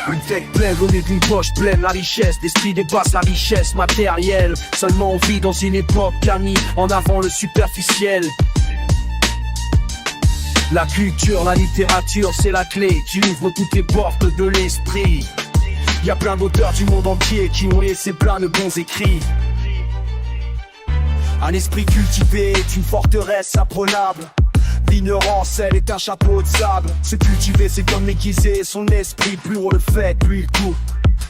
Une tête pleine, donnée d'une poche pleine, la richesse, l'esprit dépasse la richesse matérielle. Seulement on vit dans une époque qui a mis en avant le superficiel. La culture, la littérature, c'est la clé qui ouvre toutes les portes de l'esprit. Y'a plein d'auteurs du monde entier qui ont laissé plein de bons écrits. Un esprit cultivé est une forteresse imprenable. L'ignorance, elle est un chapeau de sable. Se cultiver, c'est comme aiguiser son esprit. Plus on le fait, plus il coupe.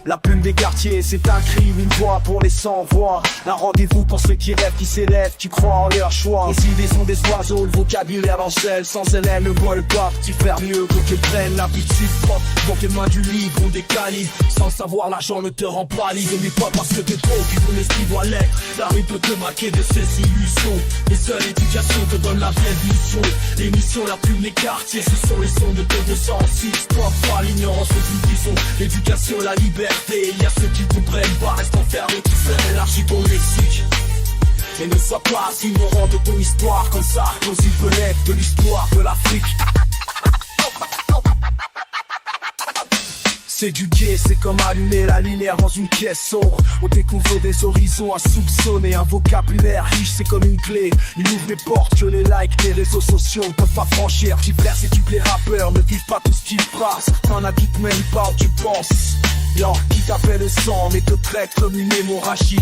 La plume des quartiers, c'est un crime, une voix pour les sans-voix. Un rendez-vous pour ceux qui rêvent, qui s'élèvent, qui croient en leur choix. Les idées sont des oiseaux, le vocabulaire enchaîne. Sans elles, elles ne volent pas, petit faire mieux que qu'elles prennent l'habitude propre. Donc les mains du livre ont des calibres. Sans le savoir, l'argent ne te rend pas libre. Mais pas parce que t'es pauvre, que ton esprit doit l'être. La rue peut te maquer de ses illusions. Les seules éducations te donnent la vraie vision. L'émission, la plume, les quartiers, ce sont les sons de 206. Toi, pas l'ignorance d'une prison. L'éducation, la liberté. Il y a ceux qui comprennent pas, restent enfermés tout seuls, élargis ton lexique. Et ne sois pas ignorant de ton histoire, comme ça, nos yeux peut l'être de l'histoire de l'Afrique. S'éduquer, c'est comme allumer la lumière dans une pièce sombre. On découvre des horizons à soupçonner. Un vocabulaire riche, c'est comme une clé. Il ouvre les portes que les likes des réseaux sociaux ne peuvent pas franchir. Petit frère, c'est que les rappeurs ne vivent pas tout ce qu'ils passent. Certains n'habitent même pas où tu penses. Yo, qui t'appelle le sang, mais te traite comme une hémorragie.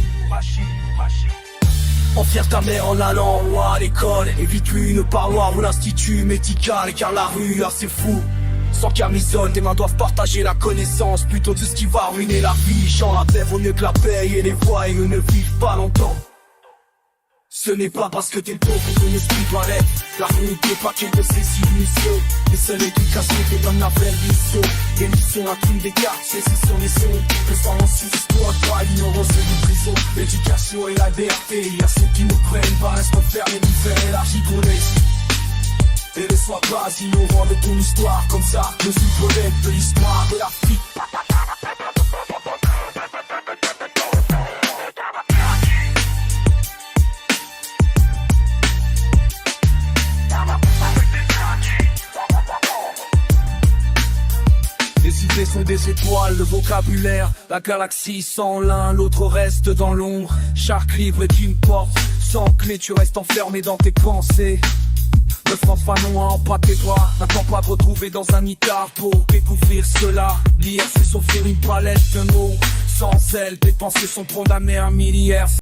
Enferme ta mère en allant ou à l'école. Évite-lui une parloir ou l'institut médical. Car la rue, là c'est fou. Sans camisole, tes mains doivent partager la connaissance plutôt de ce qui va ruiner la vie. Chant la paix vaut mieux que la paix et les voix et eux ne vivent pas longtemps. Ce n'est pas parce que t'es pauvre que ton esprit doit l'être. La rue n'est pas qu'elle de ses illusions. Les seules éducations te donnent la vraie vision. Les missions à tous des quartiers, ce sont les sons. Le sang en sous-histoire, pas l'ignorance de prison. L'éducation et la liberté, il y a ceux qui ne prennent pas, restent enfermés, nous faire élargir ton esprit. Et ne sois pas ignorant de ton histoire, comme ça, nos yeux de l'histoire de l'Afrique. Les idées sont des étoiles, le vocabulaire, la galaxie sans l'un, l'autre reste dans l'ombre. Chaque livre est une porte, sans clé tu restes enfermé dans tes pensées. Le fanfanon a empathé toi, n'attends pas de retrouver dans un mitard pour découvrir cela. Lire c'est s'offrir une palette de mots, sans elle tes pensées sont condamnées à un milliard.